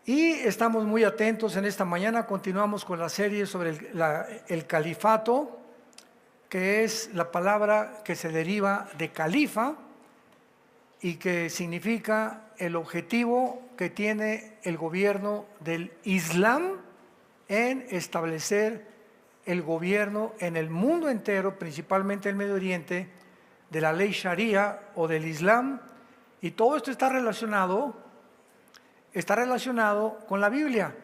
Y estamos muy atentos en esta mañana, continuamos con la serie sobre el califato, que es la palabra que se deriva de califa y que significa el objetivo que tiene el gobierno del Islam en establecer el gobierno en el mundo entero, principalmente el Medio Oriente, de la ley Sharia o del Islam, y todo esto está relacionado con la Biblia,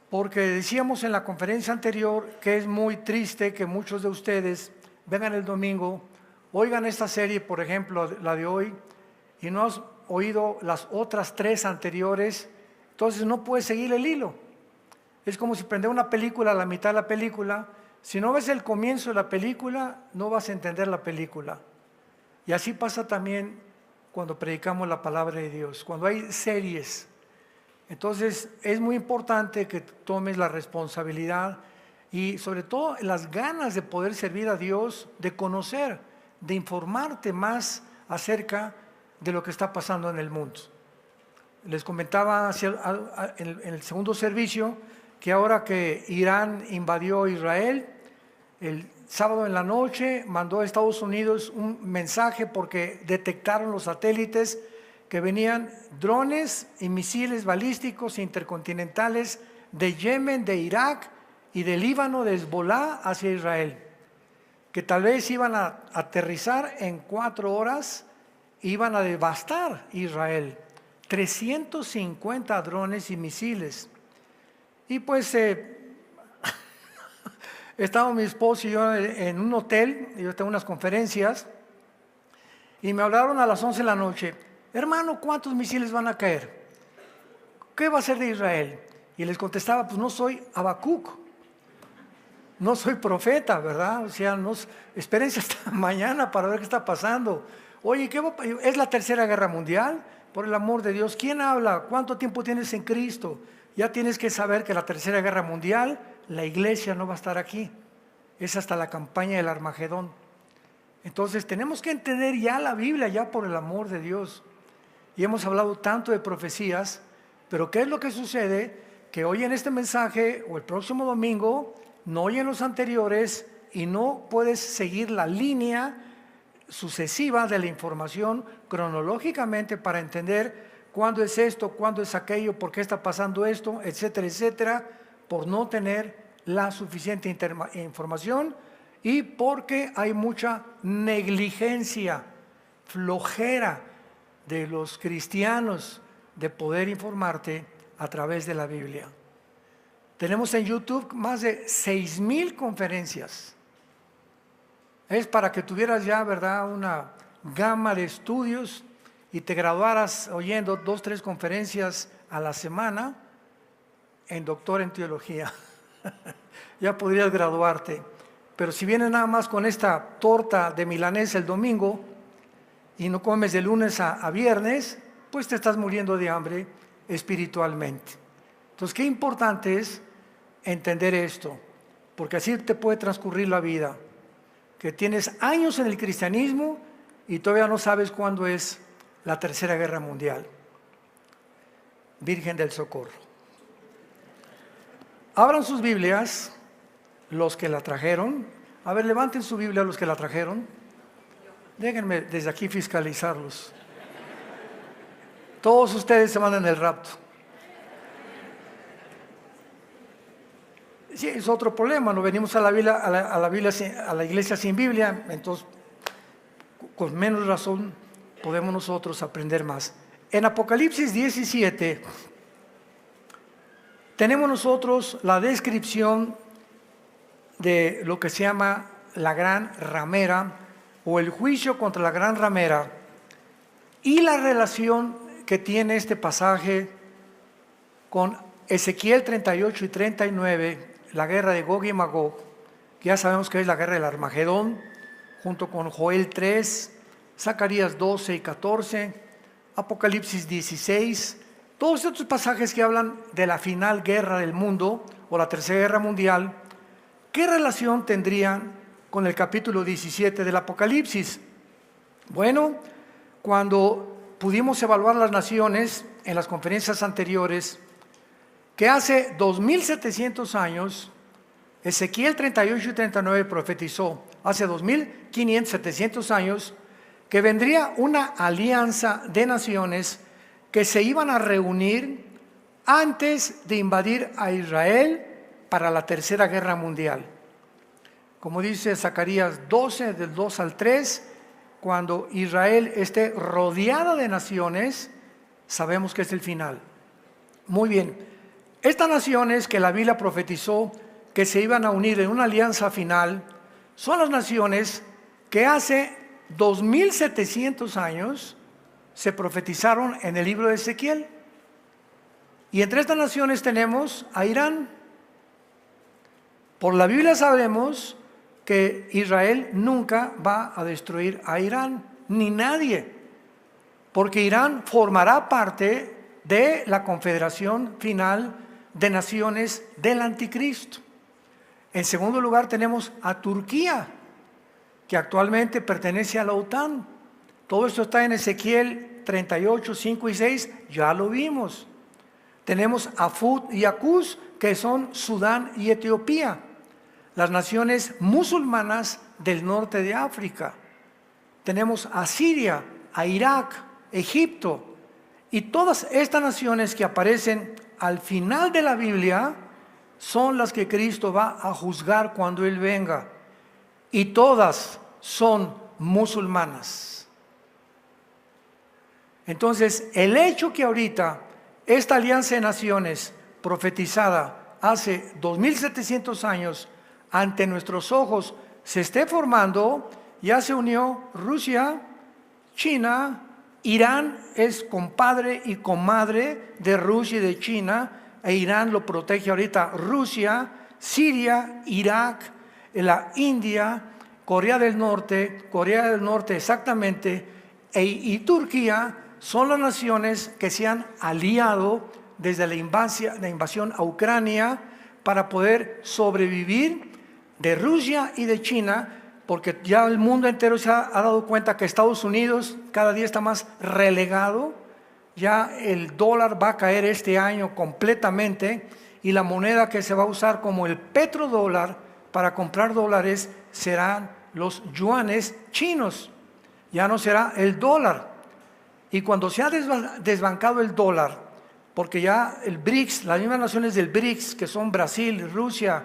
porque decíamos en la conferencia anterior que es muy triste que muchos de ustedes vengan el domingo, oigan esta serie, por ejemplo, la de hoy, y no has oído las otras 3 anteriores, entonces no puedes seguir el hilo. Es como si prender una película a la mitad de la película. Si no ves el comienzo de la película, no vas a entender la película. Y así pasa también cuando predicamos la palabra de Dios, cuando hay series. Entonces es muy importante que tomes la responsabilidad y sobre todo las ganas de poder servir a Dios, de conocer, de informarte más acerca de lo que está pasando en el mundo. Les comentaba en el segundo servicio que ahora que Irán invadió Israel, el sábado en la noche mandó a Estados Unidos un mensaje porque detectaron los satélites que venían drones y misiles balísticos intercontinentales de Yemen, de Irak y de Líbano, de Hezbolá hacia Israel, que tal vez iban a aterrizar en 4 horas, iban a devastar Israel. 350 drones y misiles. Y pues estaba mi esposo y yo en un hotel, yo tengo unas conferencias, y me hablaron a las 11 de la noche, hermano, ¿cuántos misiles van a caer? ¿Qué va a ser de Israel? Y les contestaba, pues no soy Habacuc, no soy profeta, ¿verdad? O sea, espérense hasta mañana para ver qué está pasando. Oye, ¿es la tercera guerra mundial? Por el amor de Dios, ¿quién habla? ¿Cuánto tiempo tienes en Cristo? Ya tienes que saber que la tercera guerra mundial, la iglesia no va a estar aquí. Es hasta la campaña del Armagedón. Entonces tenemos que entender ya la Biblia, ya por el amor de Dios. Y hemos hablado tanto de profecías, pero ¿qué es lo que sucede? Que hoy en este mensaje o el próximo domingo, no oyen los anteriores y no puedes seguir la línea sucesiva de la información cronológicamente para entender cuándo es esto, cuándo es aquello, por qué está pasando esto, etcétera, etcétera, por no tener la suficiente información y porque hay mucha negligencia, flojera de los cristianos de poder informarte a través de la Biblia. Tenemos en YouTube más de 6,000 conferencias. Es para que tuvieras ya, ¿verdad?, una gama de estudios y te graduaras oyendo 2, 3 conferencias a la semana en doctor en teología. Ya podrías graduarte. Pero si vienes nada más con esta torta de milanesa el domingo y no comes de lunes a viernes, pues te estás muriendo de hambre espiritualmente. Entonces, qué importante es entender esto, porque así te puede transcurrir la vida, que tienes años en el cristianismo y todavía no sabes cuándo es la tercera guerra mundial. Virgen del Socorro. Abran sus Biblias, los que la trajeron. A ver, levanten su Biblia los que la trajeron. Déjenme desde aquí fiscalizarlos. Todos ustedes se van en el rapto. Sí, es otro problema, no venimos a la iglesia sin Biblia, entonces con menos razón podemos nosotros aprender más. En Apocalipsis 17 tenemos nosotros la descripción de lo que se llama la gran ramera o el juicio contra la gran ramera y la relación que tiene este pasaje con Ezequiel 38 y 39, la guerra de Gog y Magog, que ya sabemos que es la guerra del Armagedón, junto con Joel 3, Zacarías 12 y 14, Apocalipsis 16, todos estos pasajes que hablan de la final guerra del mundo o la tercera guerra mundial. ¿Qué relación tendrían con el capítulo 17 del Apocalipsis? Bueno, cuando pudimos evaluar las naciones en las conferencias anteriores, que hace 2700 años, Ezequiel 38 y 39 profetizó, hace 2500, 700 años, que vendría una alianza de naciones que se iban a reunir antes de invadir a Israel para la Tercera Guerra Mundial. Como dice Zacarías 12, del 2 al 3, cuando Israel esté rodeada de naciones, sabemos que es el final. Muy bien, estas naciones que la Biblia profetizó que se iban a unir en una alianza final, son las naciones que hace 2700 años se profetizaron en el libro de Ezequiel. Y entre estas naciones tenemos a Irán. Por la Biblia sabemos que Israel nunca va a destruir a Irán, ni nadie, porque Irán formará parte de la confederación final de naciones del anticristo. En segundo lugar tenemos a Turquía, que actualmente pertenece a la OTAN. Todo esto está en Ezequiel 38, 5 y 6, ya lo vimos. Tenemos a Fud y a Cus, que son Sudán y Etiopía, las naciones musulmanas del norte de África. Tenemos a Siria, a Irak, Egipto, y todas estas naciones que aparecen al final de la Biblia son las que Cristo va a juzgar cuando Él venga, y todas son musulmanas. Entonces, el hecho que ahorita esta alianza de naciones profetizada hace 2700 años ante nuestros ojos se esté formando, ya se unió Rusia, China, Irán es compadre y comadre de Rusia y de China, e Irán lo protege ahorita Rusia, Siria, Irak, la India, Corea del Norte exactamente, y Turquía son las naciones que se han aliado desde la invasión a Ucrania para poder sobrevivir de Rusia y de China, porque ya el mundo entero se ha dado cuenta que Estados Unidos cada día está más relegado. Ya el dólar va a caer este año completamente y la moneda que se va a usar como el petrodólar para comprar dólares serán los yuanes chinos, ya no será el dólar. Y cuando se ha desbancado el dólar, porque ya el BRICS, las mismas naciones del BRICS, que son Brasil, Rusia,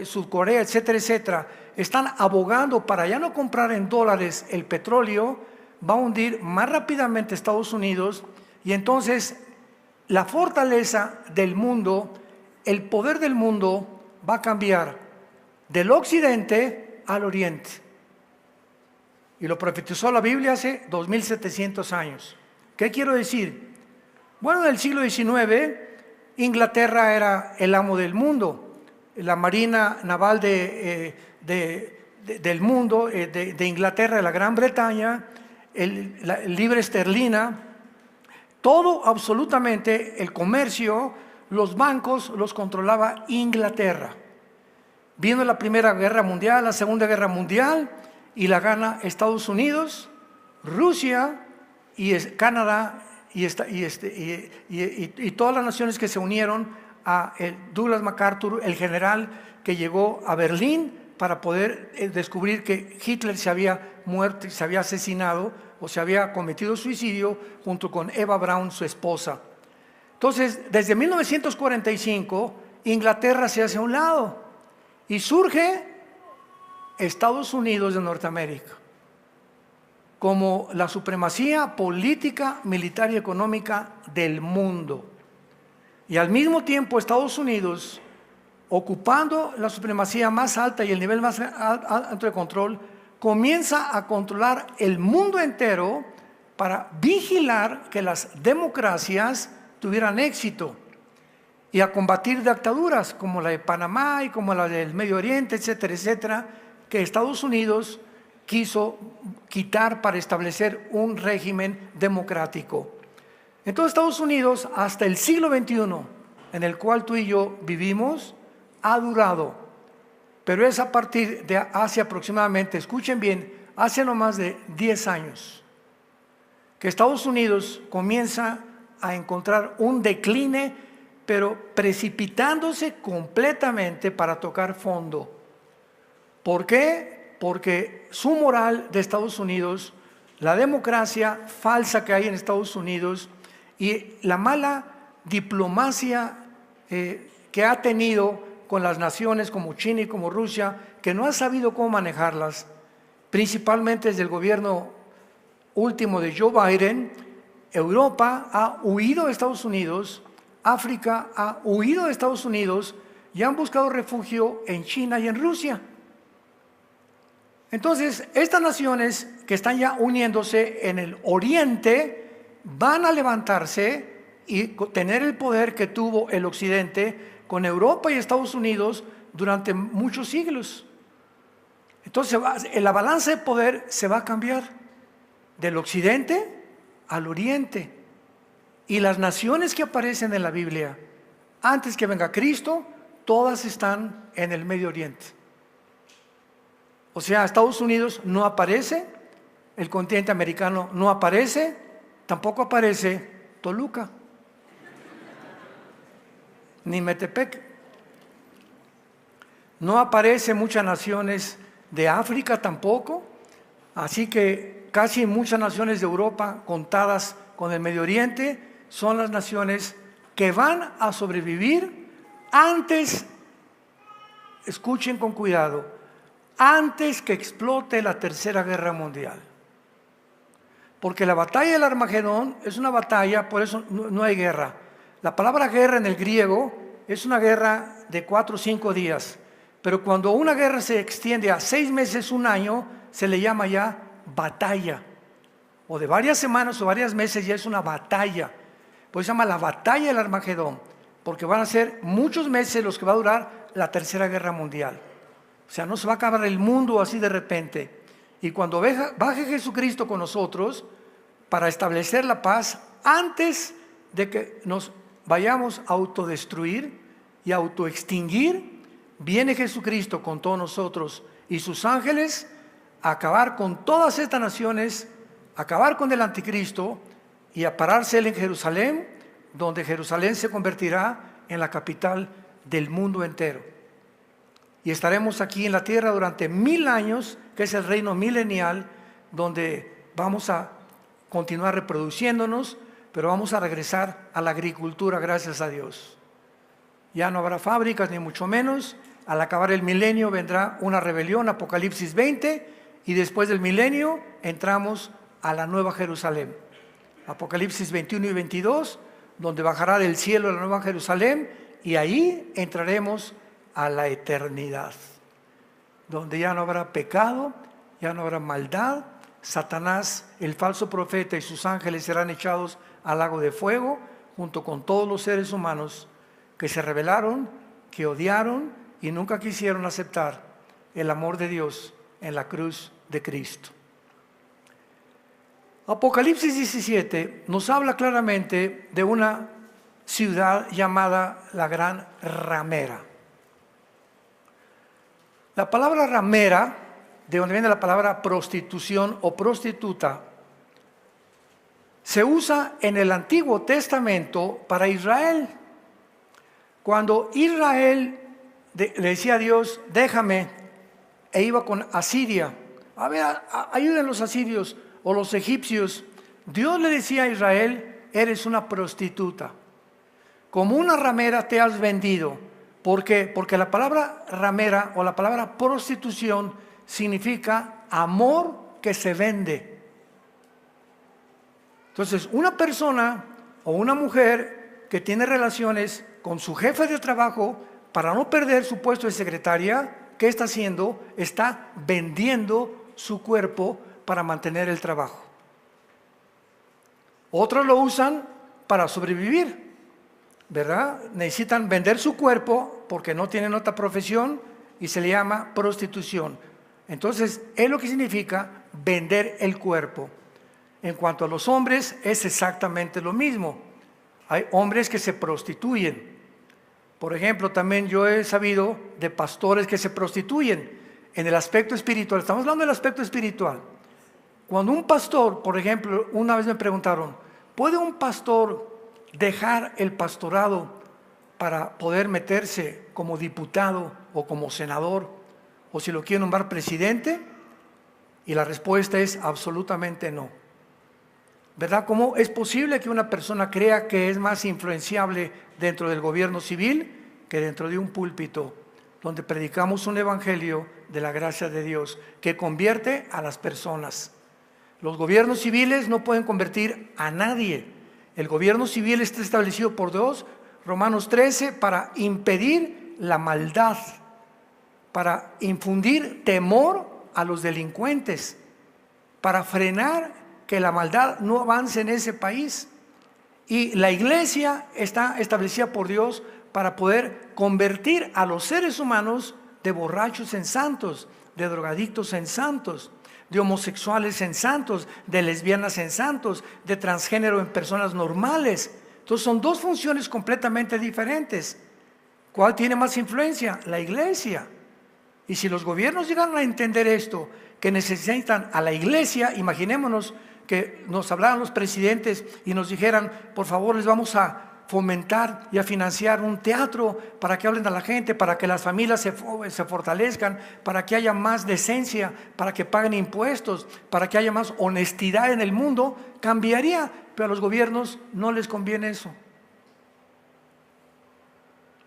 Sudcorea, etcétera, etcétera, están abogando para ya no comprar en dólares el petróleo, va a hundir más rápidamente Estados Unidos, y entonces la fortaleza del mundo, el poder del mundo va a cambiar del occidente al oriente. Y lo profetizó la Biblia hace 2700 años. ¿Qué quiero decir? Bueno, en el siglo XIX, Inglaterra era el amo del mundo. La marina naval del mundo, de Inglaterra, de la Gran Bretaña, la libra esterlina, todo absolutamente, el comercio, los bancos los controlaba Inglaterra. Vino la Primera Guerra Mundial, la Segunda Guerra Mundial, y la gana Estados Unidos, Rusia y Canadá y todas las naciones que se unieron a Douglas MacArthur, el general que llegó a Berlín para poder descubrir que Hitler se había muerto, se había asesinado o se había cometido suicidio junto con Eva Braun, su esposa. Entonces, desde 1945, Inglaterra se hace a un lado y surge Estados Unidos de Norteamérica como la supremacía política, militar y económica del mundo. Y al mismo tiempo Estados Unidos, ocupando la supremacía más alta y el nivel más alto de control, comienza a controlar el mundo entero para vigilar que las democracias tuvieran éxito y a combatir dictaduras como la de Panamá y como la del Medio Oriente, etcétera, etcétera, que Estados Unidos quiso quitar para establecer un régimen democrático. Entonces Estados Unidos, hasta el siglo XXI, en el cual tú y yo vivimos, ha durado, pero es a partir de hace aproximadamente, escuchen bien, hace no más de 10 años, que Estados Unidos comienza a encontrar un decline pero precipitándose completamente para tocar fondo. ¿Por qué? Porque su moral de Estados Unidos, la democracia falsa que hay en Estados Unidos y la mala diplomacia que ha tenido con las naciones como China y como Rusia, que no ha sabido cómo manejarlas, principalmente desde el gobierno último de Joe Biden. Europa ha huido de Estados Unidos, África ha huido de Estados Unidos y han buscado refugio en China y en Rusia. Entonces, estas naciones que están ya uniéndose en el oriente van a levantarse y tener el poder que tuvo el occidente con Europa y Estados Unidos durante muchos siglos. Entonces, la balanza de poder se va a cambiar del occidente al oriente. Y las naciones que aparecen en la Biblia, antes que venga Cristo, todas están en el Medio Oriente. O sea, Estados Unidos no aparece, el continente americano no aparece, tampoco aparece Toluca, ni Metepec. No aparece muchas naciones de África tampoco, así que casi muchas naciones de Europa, contadas con el Medio Oriente, son las naciones que van a sobrevivir antes, escuchen con cuidado, antes que explote la Tercera Guerra Mundial. Porque la batalla del Armagedón es una batalla, por eso no hay guerra. La palabra guerra en el griego es una guerra de 4 o 5 días, pero cuando una guerra se extiende a 6 meses, un año, se le llama ya batalla. O de varias semanas o varios meses ya es una batalla. Por eso se llama la batalla del Armagedón, porque van a ser muchos meses los que va a durar la Tercera Guerra Mundial. O sea, no se va a acabar el mundo así de repente. Y cuando baje Jesucristo con nosotros para establecer la paz, antes de que nos vayamos a autodestruir y autoextinguir, viene Jesucristo con todos nosotros y sus ángeles a acabar con todas estas naciones, a acabar con el anticristo y a pararse él en Jerusalén, donde Jerusalén se convertirá en la capital del mundo entero. Y estaremos aquí en la tierra durante 1000 años, que es el reino milenial, donde vamos a continuar reproduciéndonos, pero vamos a regresar a la agricultura, gracias a Dios. Ya no habrá fábricas, ni mucho menos. Al acabar el milenio vendrá una rebelión, Apocalipsis 20, y después del milenio entramos a la Nueva Jerusalén. Apocalipsis 21 y 22, donde bajará del cielo la Nueva Jerusalén, y ahí entraremos a la eternidad, donde ya no habrá pecado, ya no habrá maldad. Satanás, el falso profeta y sus ángeles serán echados al lago de fuego, junto con todos los seres humanos que se rebelaron, que odiaron y nunca quisieron aceptar el amor de Dios en la cruz de Cristo. Apocalipsis 17 nos habla claramente de una ciudad llamada la Gran Ramera. La palabra ramera, de donde viene la palabra prostitución o prostituta, se usa en el Antiguo Testamento para Israel. Cuando Israel le decía a Dios, déjame, e iba con Asiria, a ver, ayuden los asirios o los egipcios, Dios le decía a Israel, eres una prostituta, como una ramera te has vendido. ¿Por qué? Porque la palabra ramera o la palabra prostitución significa amor que se vende. Entonces, una persona o una mujer que tiene relaciones con su jefe de trabajo para no perder su puesto de secretaria, ¿qué está haciendo? Está vendiendo su cuerpo para mantener el trabajo. Otros lo usan para sobrevivir, ¿verdad? Necesitan vender su cuerpo porque no tienen otra profesión y se le llama prostitución. Entonces, es lo que significa vender el cuerpo. En cuanto a los hombres, es exactamente lo mismo. Hay hombres que se prostituyen. Por ejemplo, también yo he sabido de pastores que se prostituyen en el aspecto espiritual. Estamos hablando del aspecto espiritual. Cuando un pastor, por ejemplo, una vez me preguntaron, ¿puede un pastor dejar el pastorado para poder meterse como diputado o como senador, o si lo quiere nombrar presidente? Y la respuesta es absolutamente no. ¿Verdad? ¿Cómo es posible que una persona crea que es más influenciable dentro del gobierno civil que dentro de un púlpito donde predicamos un evangelio de la gracia de Dios que convierte a las personas? Los gobiernos civiles no pueden convertir a nadie. El gobierno civil está establecido por Dios, Romanos 13, para impedir la maldad, para infundir temor a los delincuentes, para frenar que la maldad no avance en ese país. Y la iglesia está establecida por Dios para poder convertir a los seres humanos de borrachos en santos, de drogadictos en santos, de homosexuales en santos, de lesbianas en santos, de transgénero en personas normales. Entonces son dos funciones completamente diferentes. ¿Cuál tiene más influencia? La iglesia. Y si los gobiernos llegaran a entender esto, que necesitan a la iglesia, imaginémonos que nos hablaran los presidentes y nos dijeran, por favor, les vamos a fomentar y a financiar un teatro para que hablen a la gente, para que las familias se fortalezcan, para que haya más decencia, para que paguen impuestos, para que haya más honestidad en el mundo, cambiaría. Pero a los gobiernos no les conviene eso.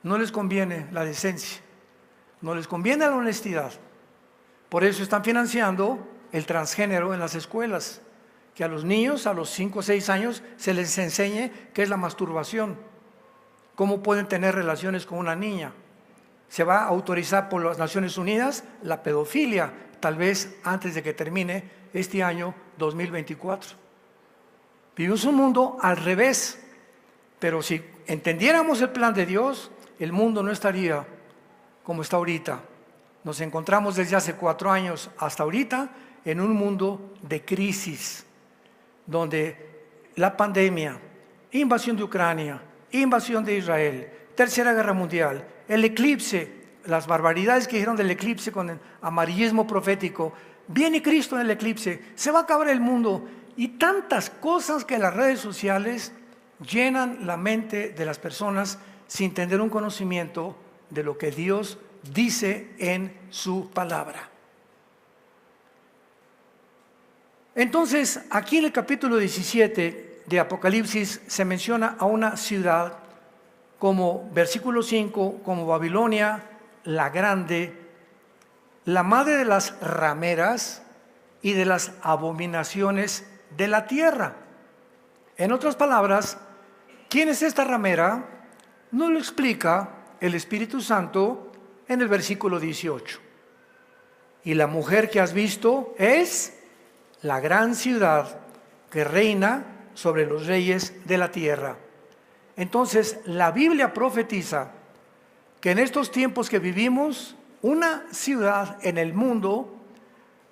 No les conviene la decencia, no les conviene la honestidad. Por eso están financiando el transgénero en las escuelas, que a los niños a los 5 o 6 años se les enseñe qué es la masturbación, cómo pueden tener relaciones con una niña. Se va a autorizar por las Naciones Unidas la pedofilia, tal vez antes de que termine este año 2024. Vivimos un mundo al revés, pero si entendiéramos el plan de Dios, el mundo no estaría como está ahorita. Nos encontramos desde hace 4 años hasta ahorita en un mundo de crisis, donde la pandemia, invasión de Ucrania, invasión de Israel, Tercera Guerra Mundial, el eclipse, las barbaridades que dijeron del eclipse con el amarillismo profético, viene Cristo en el eclipse, se va a acabar el mundo, y tantas cosas que las redes sociales llenan la mente de las personas sin tener un conocimiento de lo que Dios dice en su palabra. Entonces, aquí en el capítulo 17 de Apocalipsis se menciona a una ciudad como, versículo 5, como Babilonia la grande, la madre de las rameras y de las abominaciones de la tierra. En otras palabras, ¿quién es esta ramera? Nos lo explica el Espíritu Santo en el versículo 18. Y la mujer que has visto es la gran ciudad que reina sobre los reyes de la tierra. Entonces, la Biblia profetiza que en estos tiempos que vivimos, una ciudad en el mundo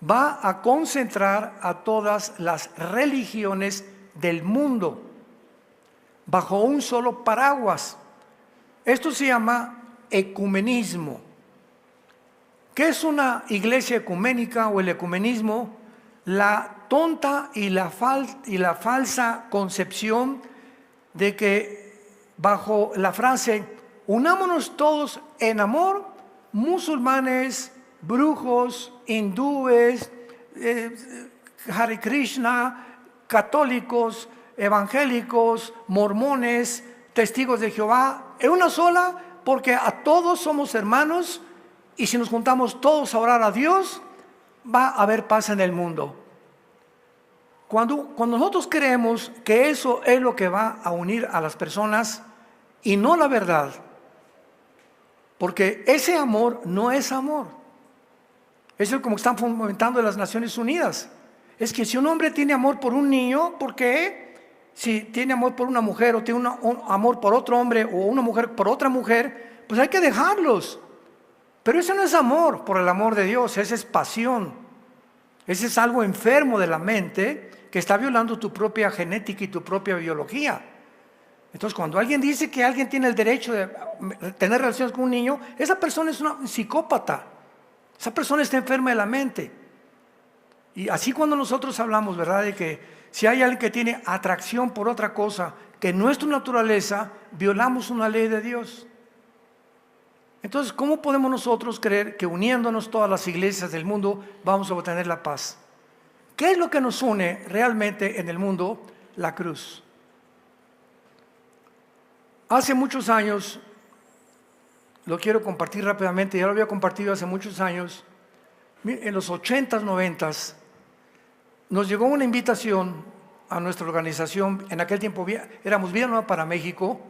va a concentrar a todas las religiones del mundo bajo un solo paraguas. Esto se llama ecumenismo. ¿Qué es una iglesia ecuménica o el ecumenismo? La tonta y la falsa concepción de que bajo la frase unámonos todos en amor, musulmanes, brujos, hindúes, Hare Krishna, católicos, evangélicos, mormones, testigos de Jehová, en una sola, porque a todos somos hermanos y si nos juntamos todos a orar a Dios, va a haber paz en el mundo. Cuando nosotros creemos que eso es lo que va a unir a las personas y no la verdad, porque ese amor no es amor. Eso es como están fomentando en las Naciones Unidas. Es que si un hombre tiene amor por un niño, ¿por qué? Si tiene amor por una mujer o tiene un amor por otro hombre o una mujer por otra mujer, pues hay que dejarlos. Pero eso no es amor por el amor de Dios, esa es pasión. Ese es algo enfermo de la mente que está violando tu propia genética y tu propia biología. Entonces, cuando alguien dice que alguien tiene el derecho de tener relaciones con un niño, esa persona es una psicópata. Esa persona está enferma de la mente. Y así cuando nosotros hablamos, ¿verdad?, de que si hay alguien que tiene atracción por otra cosa que no es tu naturaleza, violamos una ley de Dios. Entonces, ¿cómo podemos nosotros creer que uniéndonos todas las iglesias del mundo vamos a obtener la paz? ¿Qué es lo que nos une realmente en el mundo? La cruz. Hace muchos años, lo quiero compartir rápidamente, ya lo había compartido hace muchos años, en los 80s, 90s, nos llegó una invitación a nuestra organización, en aquel tiempo éramos Vida Nueva para México,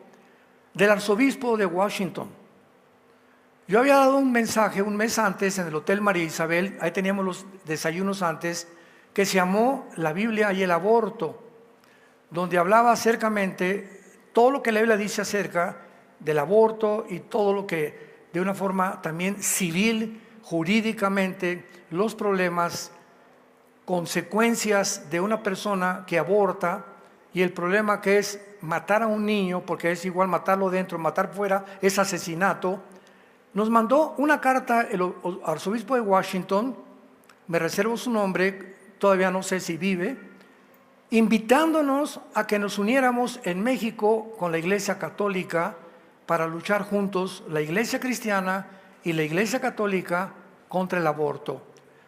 del arzobispo de Washington. Yo había dado un mensaje un mes antes en el Hotel María Isabel, ahí teníamos los desayunos antes, que se llamó La Biblia y el aborto, donde hablaba acercamente todo lo que la Biblia dice acerca del aborto y todo lo que de una forma también civil, jurídicamente, los problemas, consecuencias de una persona que aborta y el problema que es matar a un niño, porque es igual matarlo dentro, matar fuera, es asesinato. Nos mandó una carta el arzobispo de Washington, me reservo su nombre, todavía no sé si vive, invitándonos a que nos uniéramos en México con la Iglesia Católica para luchar juntos, la Iglesia Cristiana y la Iglesia Católica, contra el aborto,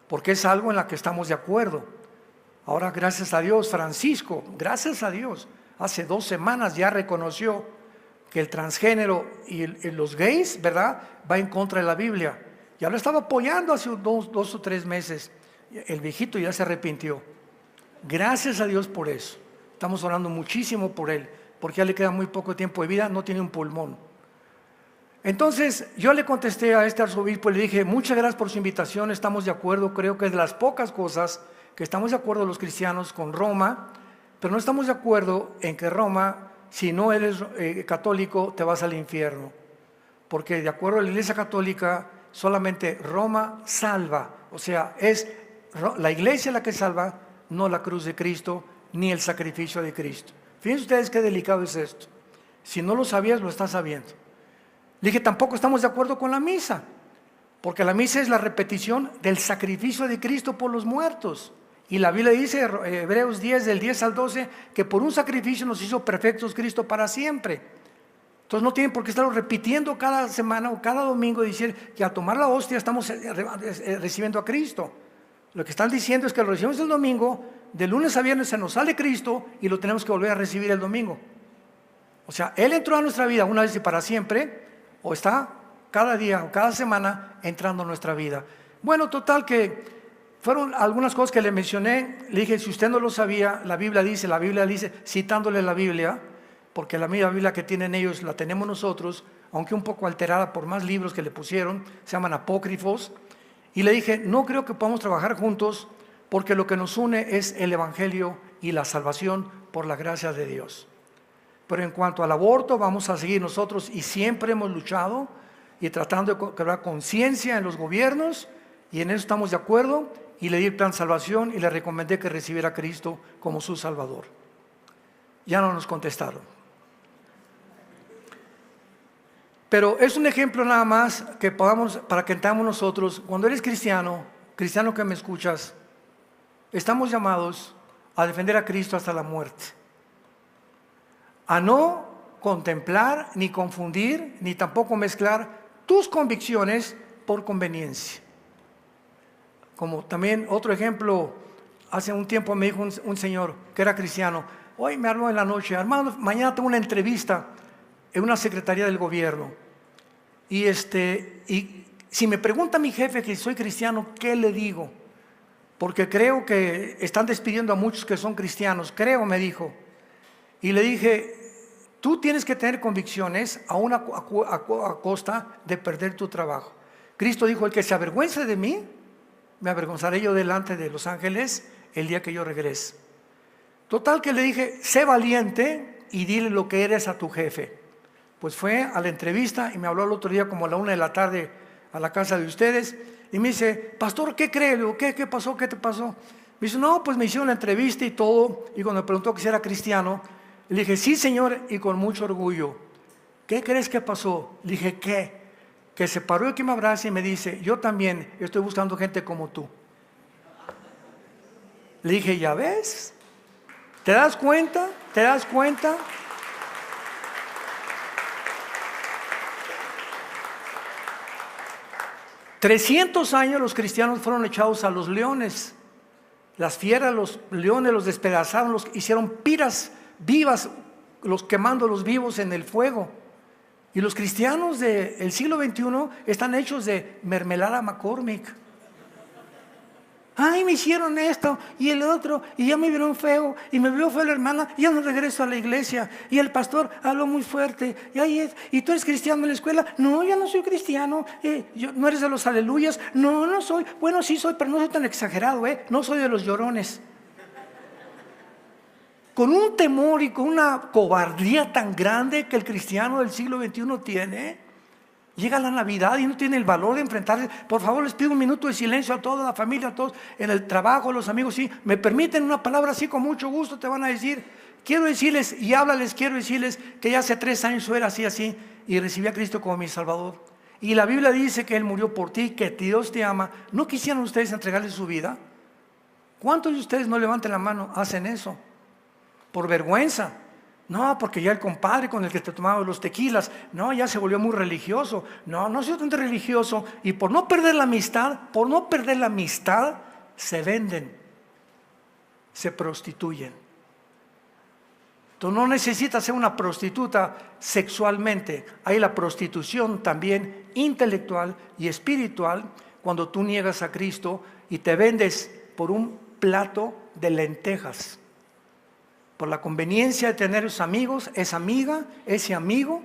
porque es algo en la que estamos de acuerdo. Ahora, gracias a Dios, Francisco, gracias a Dios, hace 2 semanas ya reconoció que el transgénero y los gays, ¿verdad?, va en contra de la Biblia. Ya lo estaba apoyando hace 2 o 3 meses. El viejito ya se arrepintió. Gracias a Dios por eso. Estamos orando muchísimo por él, porque ya le queda muy poco tiempo de vida, no tiene un pulmón. Entonces yo le contesté a este arzobispo y le dije, muchas gracias por su invitación, estamos de acuerdo, creo que es de las pocas cosas que estamos de acuerdo los cristianos con Roma, pero no estamos de acuerdo en que Roma, si no eres católico, te vas al infierno, porque de acuerdo a la Iglesia Católica, solamente Roma salva, o sea, es la Iglesia la que salva, no la cruz de Cristo, ni el sacrificio de Cristo. Fíjense ustedes qué delicado es esto. Si no lo sabías, lo estás sabiendo. Le dije, tampoco estamos de acuerdo con la misa, porque la misa es la repetición del sacrificio de Cristo por los muertos. Y la Biblia dice, Hebreos 10, del 10 al 12, que por un sacrificio nos hizo perfectos Cristo para siempre. Entonces no tienen por qué estarlo repitiendo cada semana o cada domingo y decir que al tomar la hostia estamos recibiendo a Cristo. Lo que están diciendo es que lo recibimos el domingo, de lunes a viernes se nos sale Cristo y lo tenemos que volver a recibir el domingo. O sea, Él entró a nuestra vida una vez y para siempre, o está cada día o cada semana entrando a nuestra vida. Bueno, total que fueron algunas cosas que le mencioné. Le dije, si usted no lo sabía, la Biblia dice, citándole la Biblia, porque la misma Biblia que tienen ellos la tenemos nosotros, aunque un poco alterada por más libros que le pusieron, se llaman apócrifos. Y le dije, no creo que podamos trabajar juntos, porque lo que nos une es el Evangelio y la salvación por la gracia de Dios. Pero en cuanto al aborto, vamos a seguir nosotros, y siempre hemos luchado y tratando de crear conciencia en los gobiernos, y en eso estamos de acuerdo, y le di el plan salvación y le recomendé que recibiera a Cristo como su Salvador. Ya no nos contestaron. Pero es un ejemplo nada más que podamos, para que entendamos nosotros, cuando eres cristiano, cristiano que me escuchas, estamos llamados a defender a Cristo hasta la muerte. A no contemplar, ni confundir, ni tampoco mezclar tus convicciones por conveniencia. Como también otro ejemplo, hace un tiempo me dijo un señor que era cristiano, hoy me habló en la noche, hermano, mañana tengo una entrevista en una secretaría del gobierno. Y si me pregunta mi jefe que soy cristiano, ¿qué le digo? Porque creo que están despidiendo a muchos que son cristianos, creo, me dijo. Y le dije, tú tienes que tener convicciones aún a costa de perder tu trabajo. Cristo dijo, el que se avergüence de mí, me avergonzaré yo delante de los ángeles el día que yo regrese. Total que le dije, sé valiente y dile lo que eres a tu jefe. Pues fue a la entrevista y me habló el otro día como a la 1 de la tarde a la casa de ustedes y me dice, pastor, ¿qué cree? Le digo, ¿qué pasó? ¿Qué te pasó? Me dice, no, pues me hicieron la entrevista y todo, y cuando me preguntó que si era cristiano, le dije, sí, señor, y con mucho orgullo. ¿Qué crees que pasó? Le dije, ¿qué? Que se paró y que me abraza y me dice, yo también estoy buscando gente como tú. Le dije, ¿ya ves? ¿Te das cuenta? ¿Te das cuenta? . 300 años los cristianos fueron echados a los leones. Las fieras, los leones los despedazaron, los hicieron piras vivas, los quemando los vivos en el fuego. Y los cristianos del siglo XXI están hechos de mermelada McCormick. Ay, me hicieron esto y el otro, y ya me vieron feo, y me vio feo la hermana, y ya no regreso a la iglesia, y el pastor habló muy fuerte, y tú eres cristiano en la escuela. No, yo no soy cristiano. ¿No eres de los aleluyas? No, no soy. Bueno, sí soy, pero no soy tan exagerado, no soy de los llorones. Con un temor y con una cobardía tan grande que el cristiano del siglo XXI tiene. Llega la Navidad y no tiene el valor de enfrentarse. Por favor, les pido un minuto de silencio a toda la familia, a todos en el trabajo, los amigos. Sí, me permiten una palabra así, con mucho gusto te van a decir. Quiero decirles, y háblales, quiero decirles que ya hace 3 años yo era así, y recibí a Cristo como mi Salvador. Y la Biblia dice que Él murió por ti, que Dios te ama. ¿No quisieran ustedes entregarle su vida? ¿Cuántos de ustedes, no levanten la mano, hacen eso? Por vergüenza. No, porque ya el compadre con el que te tomaba los tequilas, no, ya se volvió muy religioso. No, no soy tan religioso. Y por no perder la amistad, se venden, se prostituyen. Tú no necesitas ser una prostituta sexualmente. Hay la prostitución también intelectual y espiritual cuando tú niegas a Cristo y te vendes por un plato de lentejas. Por la conveniencia de tener esos amigos, esa amiga, ese amigo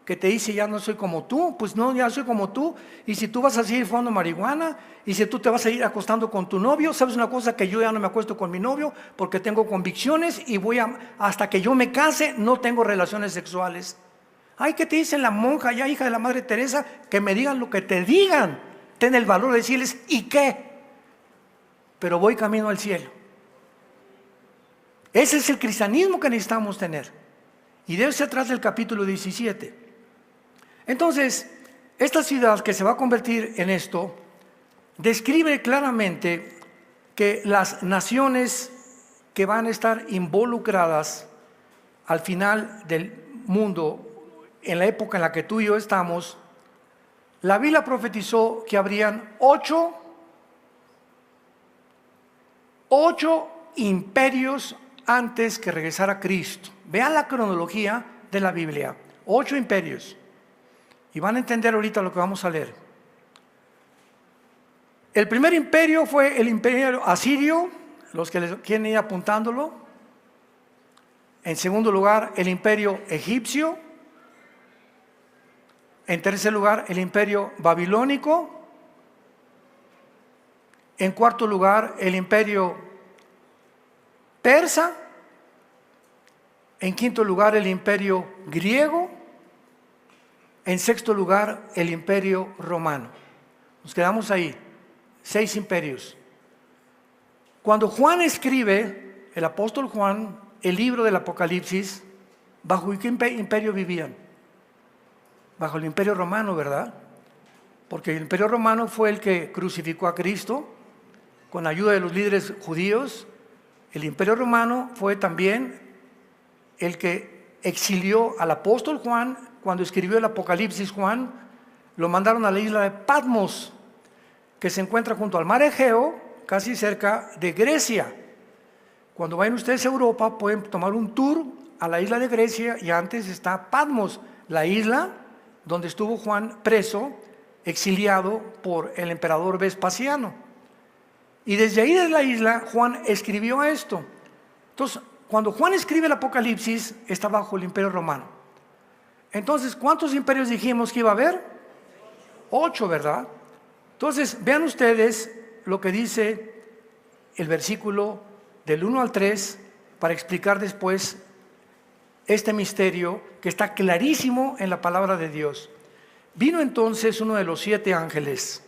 que te dice ya no soy como tú. Pues no, ya soy como tú. Y si tú vas a seguir fumando marihuana, y si tú te vas a ir acostando con tu novio, ¿sabes una cosa? Que yo ya no me acuesto con mi novio porque tengo convicciones y hasta que yo me case no tengo relaciones sexuales. Ay, ¿qué te dice la monja ya, hija de la Madre Teresa? Que me digan lo que te digan. Ten el valor de decirles, ¿y qué? Pero voy camino al cielo. Ese es el cristianismo que necesitamos tener. Y de eso se trata el capítulo 17. Entonces, esta ciudad que se va a convertir en esto, describe claramente que las naciones que van a estar involucradas al final del mundo, en la época en la que tú y yo estamos, la Biblia profetizó que habrían 8 imperios antes que regresara Cristo. Vean la cronología de la Biblia. 8 imperios. Y van a entender ahorita lo que vamos a leer. El primer imperio fue el imperio asirio, los que les quieren ir apuntándolo. En segundo lugar, el imperio egipcio. En tercer lugar, el imperio babilónico. En cuarto lugar, el imperio persa. En quinto lugar, el imperio griego. En sexto lugar, el imperio romano. Nos quedamos ahí, 6 imperios. Cuando Juan escribe, el apóstol Juan, el libro del Apocalipsis, ¿bajo qué imperio vivían? Bajo el imperio romano, ¿verdad? Porque el imperio romano fue el que crucificó a Cristo con ayuda de los líderes judíos. El imperio romano fue también el que exilió al apóstol Juan. Cuando escribió el Apocalipsis Juan, lo mandaron a la isla de Patmos, que se encuentra junto al mar Egeo, casi cerca de Grecia. Cuando vayan ustedes a Europa, pueden tomar un tour a la isla de Grecia, y antes está Patmos, la isla donde estuvo Juan preso, exiliado por el emperador Vespasiano. Y desde ahí, de la isla, Juan escribió esto. Entonces, cuando Juan escribe el Apocalipsis, está bajo el imperio romano. Entonces, ¿cuántos imperios dijimos que iba a haber? 8, ¿verdad? Entonces, vean ustedes lo que dice el versículo del 1 al 3 para explicar después este misterio que está clarísimo en la palabra de Dios. Vino entonces uno de los 7 ángeles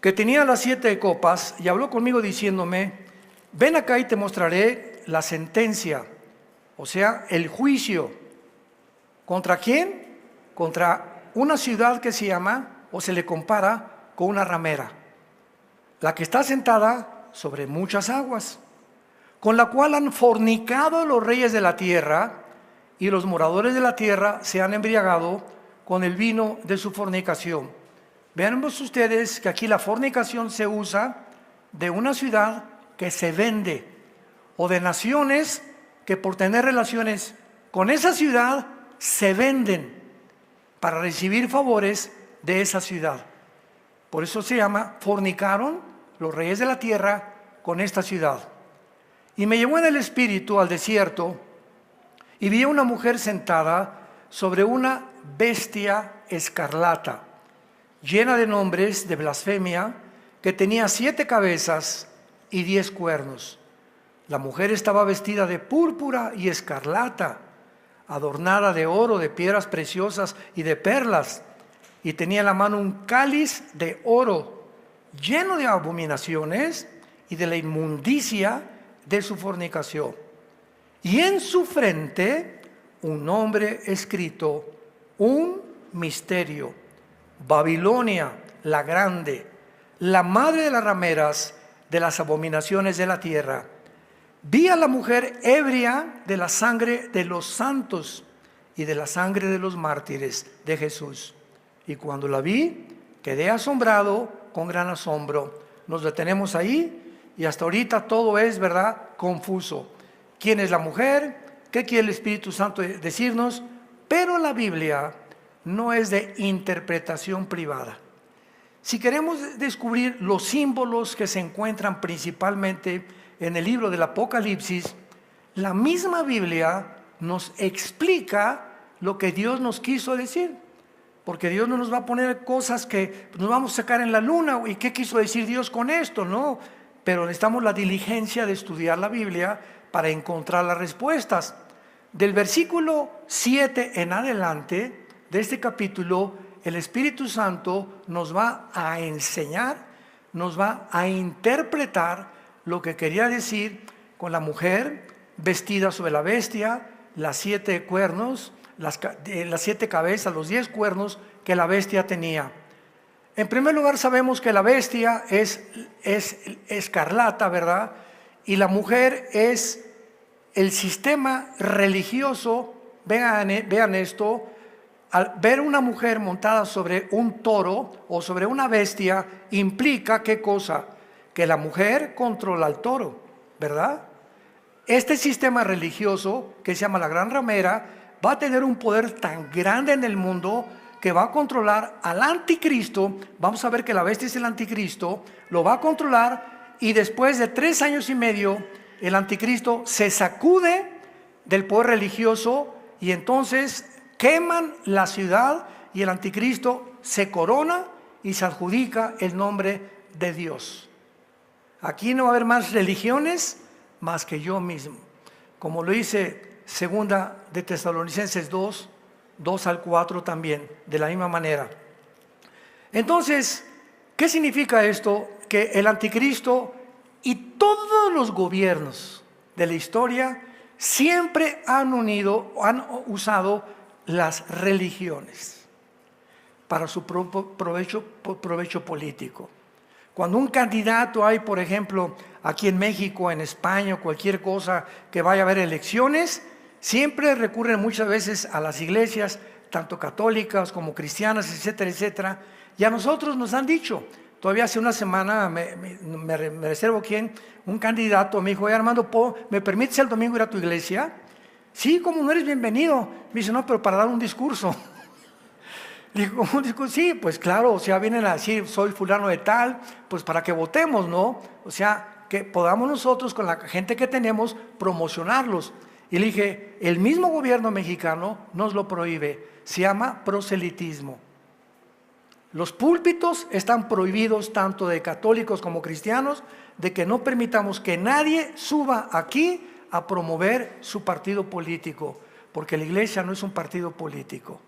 que tenía las 7 copas y habló conmigo diciéndome: ven acá y te mostraré la sentencia, o sea, el juicio. ¿Contra quién? Contra una ciudad que se llama, o se le compara con una ramera, la que está sentada sobre muchas aguas, con la cual han fornicado los reyes de la tierra, y los moradores de la tierra se han embriagado con el vino de su fornicación. Veamos ustedes que aquí la fornicación se usa de una ciudad que se vende, o de naciones que por tener relaciones con esa ciudad se venden para recibir favores de esa ciudad. Por eso se llama, fornicaron los reyes de la tierra con esta ciudad. Y me llevó en el espíritu al desierto, y vi a una mujer sentada sobre una bestia escarlata, llena de nombres de blasfemia, que tenía 7 cabezas y 10 cuernos. La mujer estaba vestida de púrpura y escarlata, adornada de oro, de piedras preciosas y de perlas, y tenía en la mano un cáliz de oro, lleno de abominaciones y de la inmundicia de su fornicación. Y en su frente un nombre escrito, un misterio: Babilonia la grande, la madre de las rameras de las abominaciones de la tierra. Vi a la mujer ebria de la sangre de los santos y de la sangre de los mártires de Jesús. Y cuando la vi, quedé asombrado con gran asombro. Nos detenemos ahí y hasta ahorita todo es, ¿verdad?, confuso. ¿Quién es la mujer? ¿Qué quiere el Espíritu Santo decirnos? Pero la Biblia no es de interpretación privada. Si queremos descubrir los símbolos que se encuentran principalmente en el libro del Apocalipsis, la misma Biblia nos explica lo que Dios nos quiso decir. Porque Dios no nos va a poner cosas que nos vamos a sacar en la luna. ¿Y qué quiso decir Dios con esto? No, pero necesitamos la diligencia de estudiar la Biblia para encontrar las respuestas. Del versículo 7 en adelante de este capítulo, el Espíritu Santo nos va a enseñar, nos va a interpretar lo que quería decir con la mujer vestida sobre la bestia, las 7 cuernos, las 7 cabezas, los 10 cuernos que la bestia tenía. En primer lugar, sabemos que la bestia es escarlata, ¿verdad? Y la mujer es el sistema religioso. Vean esto. Al ver una mujer montada sobre un toro o sobre una bestia, implica ¿qué cosa? Que la mujer controla al toro, ¿verdad? Este sistema religioso, que se llama la Gran Ramera, va a tener un poder tan grande en el mundo que va a controlar al anticristo. Vamos a ver que la bestia es el anticristo, lo va a controlar, y después de 3 años y medio, el anticristo se sacude del poder religioso y entonces queman la ciudad y el anticristo se corona y se adjudica el nombre de Dios. Aquí no va a haber más religiones más que yo mismo, como lo dice Segunda de Tesalonicenses 2 al 4 también, de la misma manera. Entonces, ¿qué significa esto? Que el anticristo y todos los gobiernos de la historia siempre han usado las religiones para su propio provecho político. Cuando un candidato hay, por ejemplo, aquí en México, en España, cualquier cosa que vaya a haber elecciones, siempre recurren muchas veces a las iglesias, tanto católicas como cristianas, etcétera, etcétera. Y a nosotros nos han dicho, todavía hace una semana me reservo un candidato me dijo: oye, Armando, ¿me permites el domingo ir a tu iglesia? Sí, como no eres bienvenido. Me dice: no, pero para dar un discurso. Digo, ¿un discurso? Sí, pues claro, o sea, vienen a decir, soy fulano de tal, pues para que votemos, ¿no? O sea, que podamos nosotros con la gente que tenemos promocionarlos. Y le dije, el mismo gobierno mexicano nos lo prohíbe, se llama proselitismo. Los púlpitos están prohibidos tanto de católicos como cristianos, de que no permitamos que nadie suba aquí a promover su partido político, porque la iglesia no es un partido político,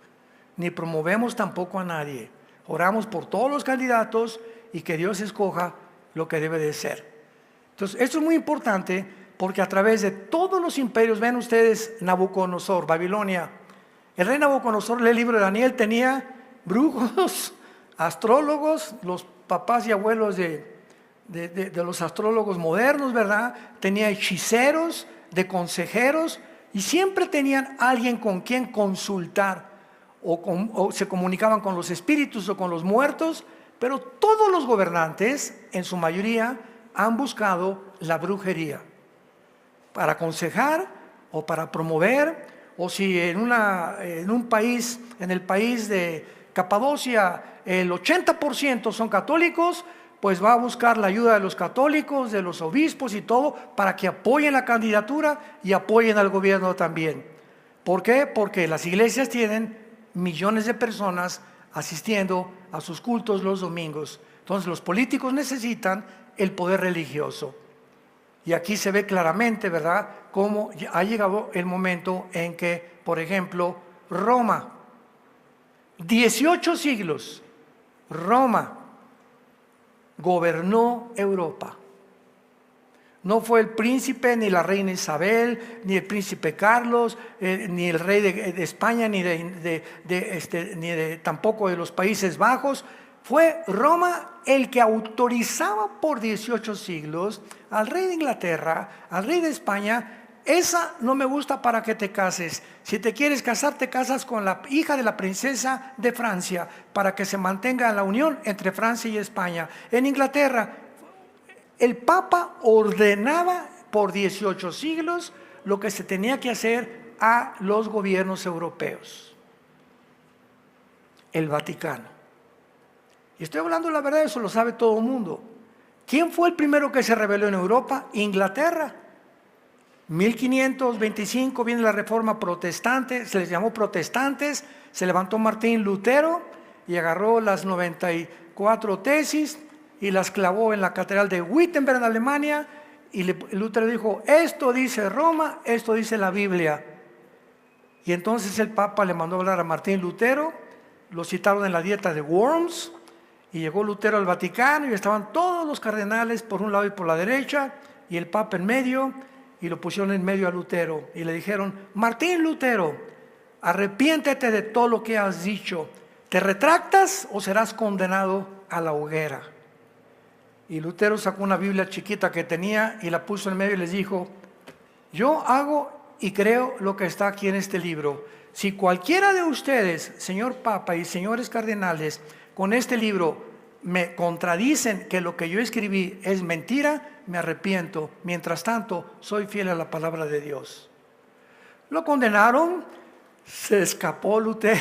ni promovemos tampoco a nadie. Oramos por todos los candidatos y que Dios escoja lo que debe de ser. Entonces, esto es muy importante porque a través de todos los imperios, ven ustedes Nabucodonosor, Babilonia, el rey Nabucodonosor, lee el libro de Daniel, tenía brujos, astrólogos, los papás y abuelos de los astrólogos modernos, ¿verdad? Tenía hechiceros, de consejeros, y siempre tenían alguien con quien consultar, o se comunicaban con los espíritus o con los muertos Pero todos los gobernantes, en su mayoría, han buscado la brujería para aconsejar o para promover, o si en un país, en el país de Capadocia, el 80% son católicos, pues va a buscar la ayuda de los católicos, de los obispos y todo, para que apoyen la candidatura y apoyen al gobierno también. ¿Por qué? Porque las iglesias tienen millones de personas asistiendo a sus cultos los domingos. Entonces los políticos necesitan el poder religioso. Y aquí se ve claramente, ¿verdad?, cómo ha llegado el momento en que, por ejemplo, Roma, 18 siglos, Roma gobernó Europa. No fue el príncipe, ni la reina Isabel, ni el príncipe Carlos, ni el rey de España, ni tampoco de los Países Bajos. Fue Roma el que autorizaba por 18 siglos al rey de Inglaterra, al rey de España. Esa no me gusta para que te cases. Si te quieres casar, te casas con la hija de la princesa de Francia, para que se mantenga la unión entre Francia y España. En Inglaterra, el Papa ordenaba por 18 siglos lo que se tenía que hacer a los gobiernos europeos. El Vaticano. Y estoy hablando la verdad, eso lo sabe todo el mundo. ¿Quién fue el primero que se rebeló en Europa? Inglaterra. 1525 viene la Reforma Protestante, se les llamó protestantes, se levantó Martín Lutero y agarró las 94 tesis y las clavó en la catedral de Wittenberg en Alemania, y Lutero dijo: esto dice Roma, esto dice la Biblia. Y entonces el Papa le mandó a hablar a Martín Lutero, lo citaron en la dieta de Worms, y llegó Lutero al Vaticano y estaban todos los cardenales por un lado y por la derecha, y el Papa en medio, y lo pusieron en medio a Lutero y le dijeron: Martín Lutero, arrepiéntete de todo lo que has dicho, ¿te retractas o serás condenado a la hoguera? Y Lutero sacó una Biblia chiquita que tenía y la puso en medio y les dijo: yo hago y creo lo que está aquí en este libro. Si cualquiera de ustedes, señor Papa y señores cardenales, con este libro me contradicen que lo que yo escribí es mentira, me arrepiento. Mientras tanto, soy fiel a la palabra de Dios. Lo condenaron, se escapó Lutero,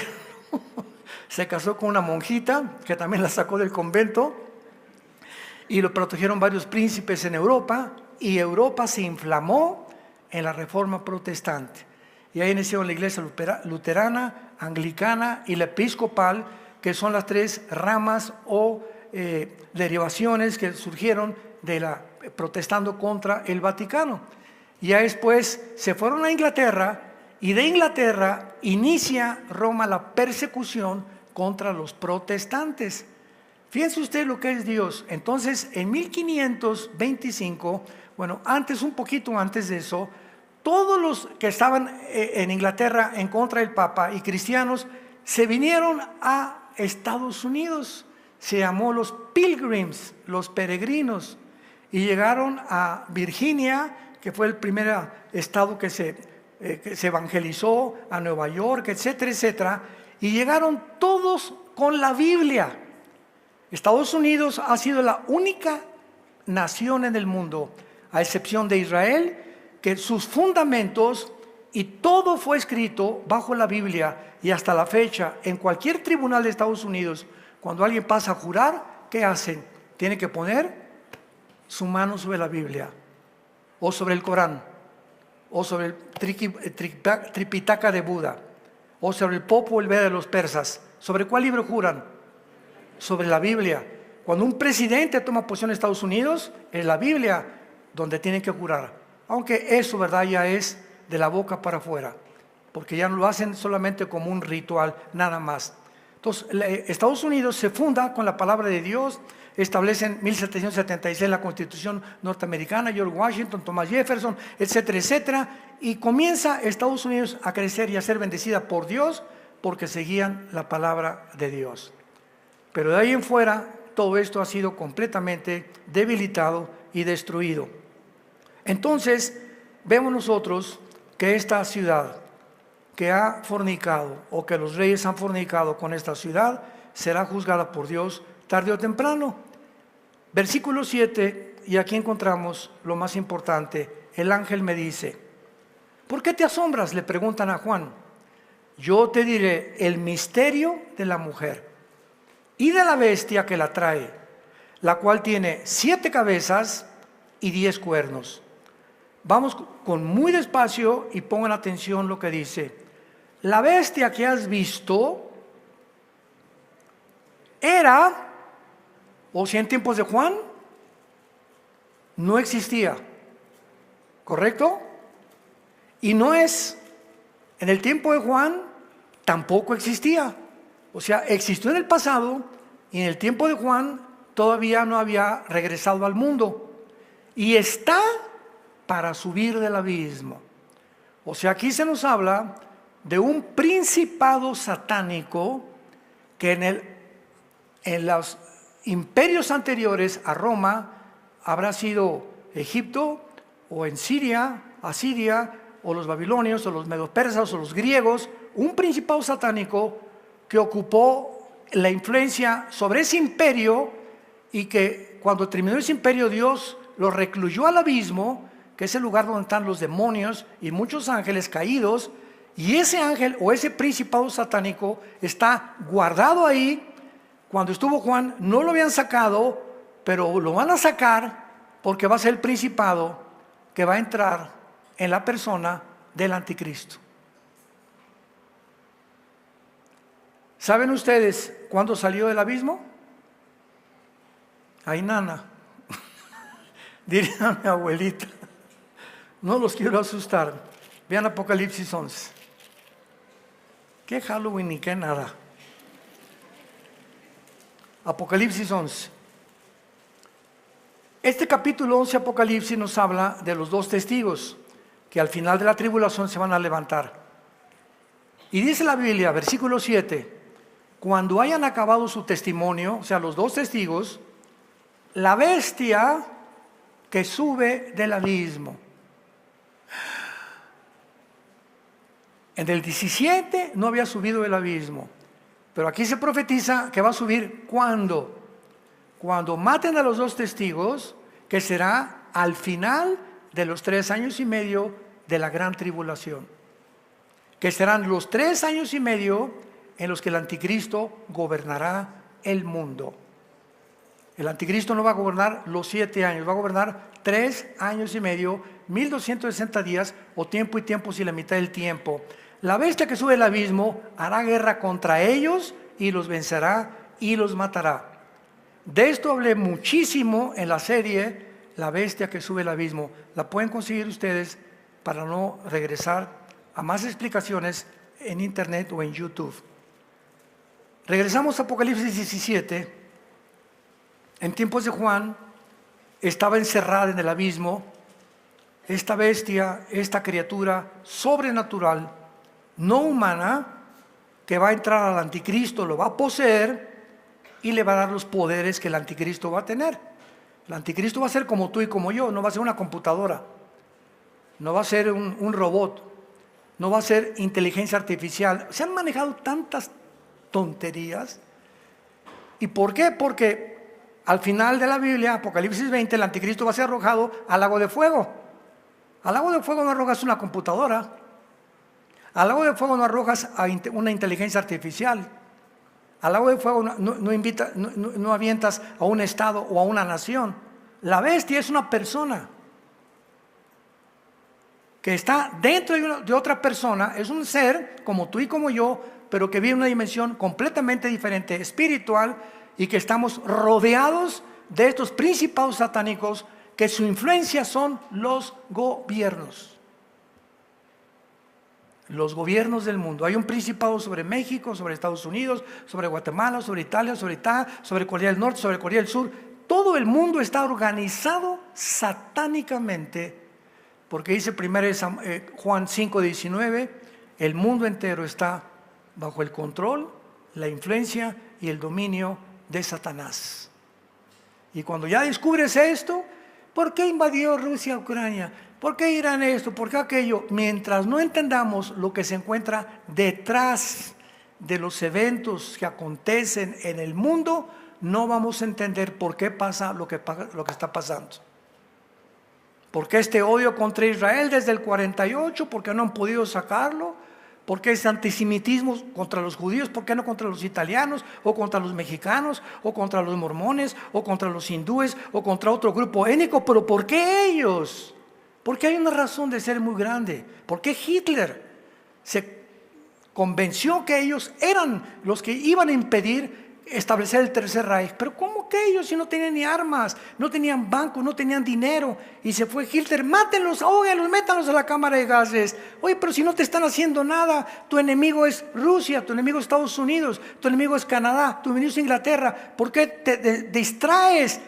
se casó con una monjita que también la sacó del convento, y lo protegieron varios príncipes en Europa, y Europa se inflamó en la Reforma Protestante. Y ahí inició la iglesia luterana, anglicana y la episcopal, que son las tres ramas o derivaciones que surgieron de la protestando contra el Vaticano. Y ya después se fueron a Inglaterra, y de Inglaterra inicia Roma la persecución contra los protestantes. Fíjense usted lo que es Dios. Entonces, en 1525, bueno, un poquito antes de eso, todos los que estaban en Inglaterra en contra del Papa y cristianos se vinieron a Estados Unidos. Se llamó los Pilgrims, los peregrinos, y llegaron a Virginia, que fue el primer estado que se evangelizó, a Nueva York, etcétera, etcétera, y llegaron todos con la Biblia. Estados Unidos ha sido la única nación en el mundo, a excepción de Israel, que sus fundamentos y todo fue escrito bajo la Biblia. Y hasta la fecha, en cualquier tribunal de Estados Unidos, cuando alguien pasa a jurar, ¿qué hacen? Tienen que poner su mano sobre la Biblia, o sobre el Corán, o sobre el Tripitaka de Buda, o sobre el Popol Vuh de los persas. ¿Sobre cuál libro juran? Sobre la Biblia. Cuando un presidente toma posición en Estados Unidos, es la Biblia donde tienen que jurar. Aunque eso, ¿verdad?, ya es de la boca para afuera, porque ya no lo hacen solamente como un ritual, nada más. Entonces, Estados Unidos se funda con la palabra de Dios, establece en 1776 la Constitución norteamericana, George Washington, Thomas Jefferson, etcétera, etcétera, y comienza Estados Unidos a crecer y a ser bendecida por Dios porque seguían la palabra de Dios. Pero de ahí en fuera, todo esto ha sido completamente debilitado y destruido. Entonces, vemos nosotros que esta ciudad que ha fornicado, o que los reyes han fornicado con esta ciudad, será juzgada por Dios tarde o temprano. Versículo 7, y aquí encontramos lo más importante. El ángel me dice: ¿por qué te asombras?, le preguntan a Juan. Yo te diré el misterio de la mujer y de la bestia que la trae, la cual tiene 7 cabezas y 10 cuernos. Vamos con muy despacio y pongan atención lo que dice. La bestia que has visto era, o si en tiempos de Juan, no existía, ¿correcto? Y no es, en el tiempo de Juan, tampoco existía. O sea, existió en el pasado y en el tiempo de Juan todavía no había regresado al mundo. Y está para subir del abismo. O sea, aquí se nos habla de un principado satánico que en los imperios anteriores a Roma habrá sido Egipto, o en Siria, Asiria, o los babilonios, o los medopersas, o los griegos, un principado satánico que ocupó la influencia sobre ese imperio, y que cuando terminó ese imperio Dios lo recluyó al abismo, que es el lugar donde están los demonios y muchos ángeles caídos, y ese ángel o ese principado satánico está guardado ahí. Cuando estuvo Juan no lo habían sacado, pero lo van a sacar porque va a ser el principado que va a entrar en la persona del anticristo. ¿Saben ustedes cuándo salió del abismo? Ay, nana, diría mi abuelita. No los quiero asustar. Vean Apocalipsis 11. ¿Qué Halloween ni qué nada? Apocalipsis 11. Este capítulo 11 Apocalipsis nos habla de los 2 testigos que al final de la tribulación se van a levantar. Y dice la Biblia, versículo 7, cuando hayan acabado su testimonio, o sea, los 2 testigos, la bestia que sube del abismo. En el 17 no había subido del abismo, pero aquí se profetiza que va a subir ¿cuándo? Cuando maten a los 2 testigos, que será al final de los 3 años y medio de la gran tribulación, que serán los 3 años y medio en los que el anticristo gobernará el mundo. El anticristo no va a gobernar los 7 años, va a gobernar 3 años y medio, 1260 días, o tiempo y tiempo si la mitad del tiempo. La bestia que sube del abismo hará guerra contra ellos y los vencerá y los matará. De esto hablé muchísimo en la serie La bestia que sube del abismo. La pueden conseguir ustedes para no regresar a más explicaciones en internet o en YouTube. Regresamos a Apocalipsis 17. En tiempos de Juan estaba encerrada en el abismo esta bestia, esta criatura sobrenatural, no humana, que va a entrar al anticristo, lo va a poseer y le va a dar los poderes que el anticristo va a tener. El anticristo va a ser como tú y como yo, no va a ser una computadora, no va a ser un robot, no va a ser inteligencia artificial. Se han manejado tantas tonterías. ¿Y por qué? Porque al final de la Biblia, Apocalipsis 20, el anticristo va a ser arrojado al lago de fuego. Al lago de fuego no arrojas una computadora. Al lago de fuego no arrojas a una inteligencia artificial. Al lago de fuego no avientas a un estado o a una nación. La bestia es una persona que está dentro de otra persona. Es un ser como tú y como yo, pero que vive en una dimensión completamente diferente, espiritual, y que estamos rodeados de estos principados satánicos que su influencia son los gobiernos. Los gobiernos del mundo. Hay un principado sobre México, sobre Estados Unidos, sobre Guatemala, sobre Italia, sobre Corea del Norte, sobre Corea del Sur. Todo el mundo está organizado satánicamente, porque dice 1 Juan 5:19, el mundo entero está bajo el control, la influencia y el dominio de Satanás. Y cuando ya descubres esto, ¿por qué invadió Rusia a Ucrania? ¿Por qué Irán esto? ¿Por qué aquello? Mientras no entendamos lo que se encuentra detrás de los eventos que acontecen en el mundo, no vamos a entender por qué pasa lo que está pasando. ¿Por qué este odio contra Israel desde el 48? ¿Por qué no han podido sacarlo? ¿Por qué ese antisemitismo contra los judíos? ¿Por qué no contra los italianos? ¿O contra los mexicanos? ¿O contra los mormones? ¿O contra los hindúes? ¿O contra otro grupo étnico? ¿Pero por qué ellos? Porque hay una razón de ser muy grande. ¿Por qué Hitler se convenció que ellos eran los que iban a impedir establecer el Tercer Reich? Pero ¿cómo que ellos, si no tenían ni armas, no tenían bancos, no tenían dinero? Y se fue Hitler: mátenlos, ahóguenlos, métanlos a la cámara de gases. Oye, pero si no te están haciendo nada, tu enemigo es Rusia, tu enemigo es Estados Unidos, tu enemigo es Canadá, tu enemigo es Inglaterra. ¿Por qué te distraes,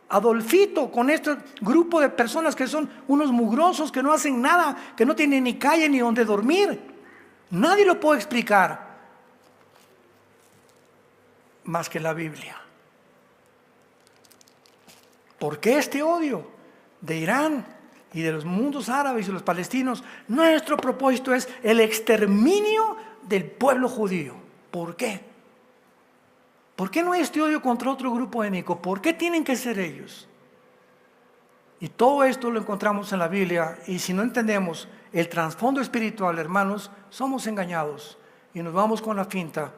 Adolfito, con este grupo de personas que son unos mugrosos, que no hacen nada, que no tienen ni calle ni donde dormir? Nadie lo puede explicar más que la Biblia. ¿Por qué este odio de Irán y de los mundos árabes y los palestinos? Nuestro propósito es el exterminio del pueblo judío. ¿Por qué? ¿Por qué no hay este odio contra otro grupo étnico? ¿Por qué tienen que ser ellos? Y todo esto lo encontramos en la Biblia, y si no entendemos el trasfondo espiritual, hermanos, somos engañados y nos vamos con la finta.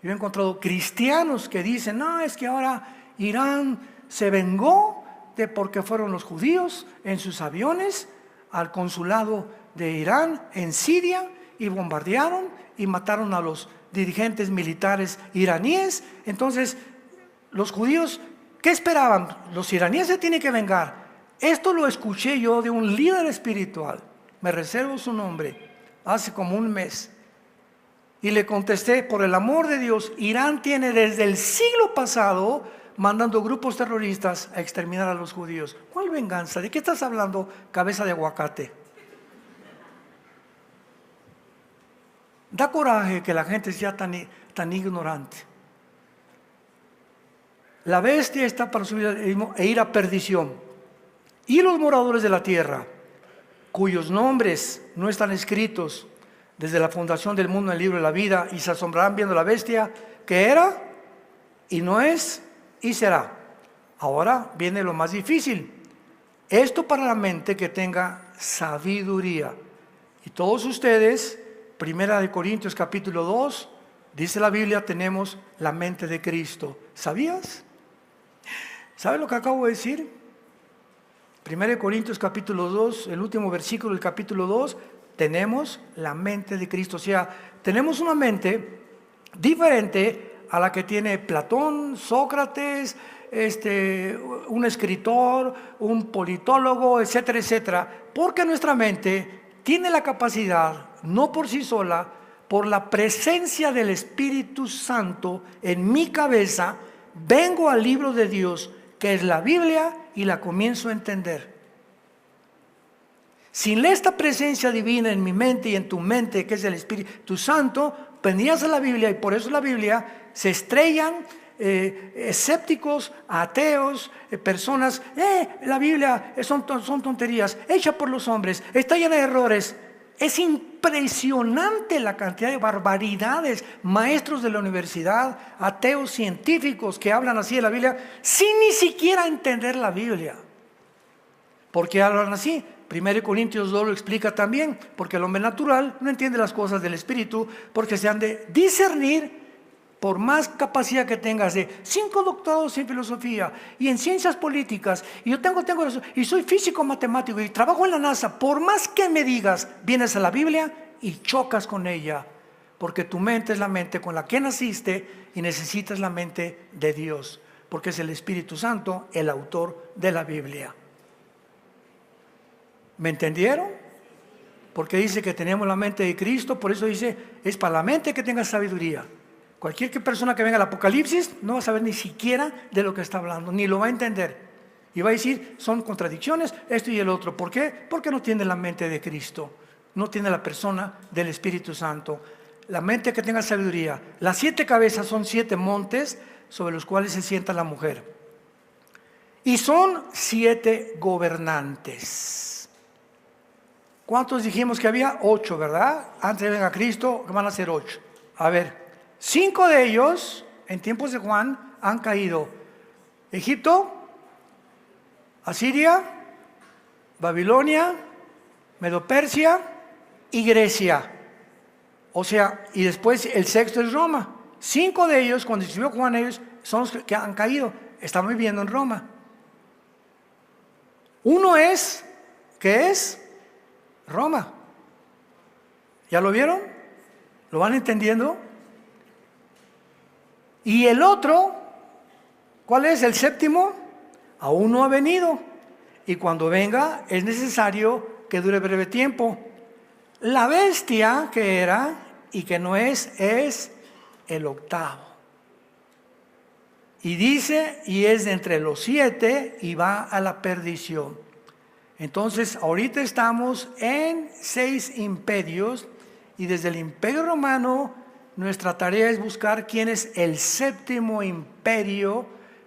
Yo he encontrado cristianos que dicen: no, es que ahora Irán se vengó de porque fueron los judíos en sus aviones al consulado de Irán en Siria y bombardearon y mataron a los dirigentes militares iraníes. Entonces, los judíos, ¿qué esperaban? Los iraníes se tienen que vengar. Esto lo escuché yo de un líder espiritual, me reservo su nombre, hace como un mes. Y le contesté: por el amor de Dios, Irán tiene desde el siglo pasado mandando grupos terroristas a exterminar a los judíos. ¿Cuál venganza? ¿De qué estás hablando, cabeza de aguacate? Da coraje que la gente sea tan ignorante. La bestia está para subir e ir a perdición. Y los moradores de la tierra, cuyos nombres no están escritos desde la fundación del mundo en el libro de la vida, y se asombrarán viendo la bestia que era y no es y será. Ahora viene lo más difícil. Esto para la mente que tenga sabiduría. Y todos ustedes, 1 Corintios capítulo 2, dice la Biblia, tenemos la mente de Cristo. ¿Sabías? ¿Sabes lo que acabo de decir? 1 Corintios capítulo 2, el último versículo del capítulo 2, tenemos la mente de Cristo. O sea, tenemos una mente diferente a la que tiene Platón, Sócrates, un escritor, un politólogo, etcétera, etcétera. Porque nuestra mente tiene la capacidad, no por sí sola, por la presencia del Espíritu Santo en mi cabeza, vengo al libro de Dios, que es la Biblia, y la comienzo a entender. Sin esta presencia divina en mi mente y en tu mente, que es el Espíritu Santo, vendrías a la Biblia, y por eso la Biblia se estrellan escépticos, ateos, personas: la Biblia son tonterías, hecha por los hombres, está llena de errores. Es impresionante la cantidad de barbaridades, maestros de la universidad, ateos científicos que hablan así de la Biblia sin ni siquiera entender la Biblia. ¿Por qué hablan así? 1 Corintios 2 lo explica también, porque el hombre natural no entiende las cosas del Espíritu, porque se han de discernir. Por más capacidad que tengas de 5 doctorados en filosofía y en ciencias políticas, y yo tengo eso, y soy físico matemático y trabajo en la NASA, por más que me digas, vienes a la Biblia y chocas con ella, porque tu mente es la mente con la que naciste y necesitas la mente de Dios, porque es el Espíritu Santo el autor de la Biblia. ¿Me entendieron? Porque dice que tenemos la mente de Cristo, por eso dice, es para la mente que tenga sabiduría. Cualquier persona que venga al Apocalipsis no va a saber ni siquiera de lo que está hablando, ni lo va a entender. Y va a decir, son contradicciones, esto y el otro. ¿Por qué? Porque no tiene la mente de Cristo, no tiene la persona del Espíritu Santo. La mente que tenga sabiduría. Las 7 cabezas son 7 montes sobre los cuales se sienta la mujer. Y son 7 gobernantes. ¿Cuántos dijimos que había? 8, ¿verdad? Antes de venga Cristo van a ser 8. A ver. 5 de ellos, en tiempos de Juan, han caído: Egipto, Asiria, Babilonia, Medo-Persia y Grecia. O sea, y después el sexto es Roma. 5 de ellos, cuando escribió Juan, ellos son los que han caído. Están viviendo en Roma. Uno es, ¿qué es? Roma. ¿Ya lo vieron? ¿Lo van entendiendo? Y el otro, ¿cuál es? El séptimo, aún no ha venido. Y cuando venga es necesario que dure breve tiempo. La bestia que era y que no es el octavo. Y dice, y es de entre los 7 y va a la perdición. Entonces, ahorita estamos en 6 imperios, y desde el Imperio Romano nuestra tarea es buscar quién es el séptimo imperio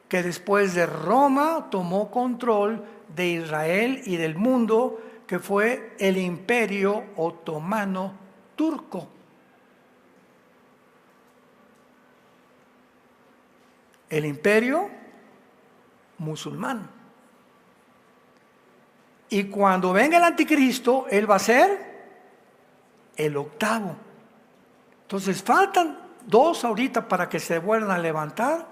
que después de Roma tomó control de Israel y del mundo, que fue el Imperio Otomano Turco. El imperio musulmán. Y cuando venga el anticristo, él va a ser el octavo. Entonces faltan 2 ahorita para que se vuelvan a levantar,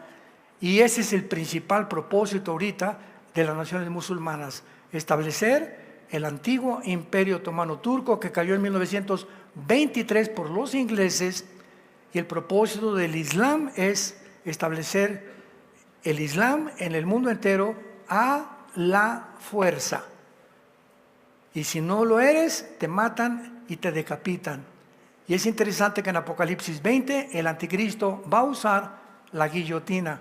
y ese es el principal propósito ahorita de las naciones musulmanas: establecer el antiguo imperio otomano turco, que cayó en 1923 por los ingleses, y el propósito del Islam es establecer el Islam en el mundo entero a la fuerza. Y si no lo eres, te matan y te decapitan. Y es interesante que en Apocalipsis 20 el anticristo va a usar la guillotina.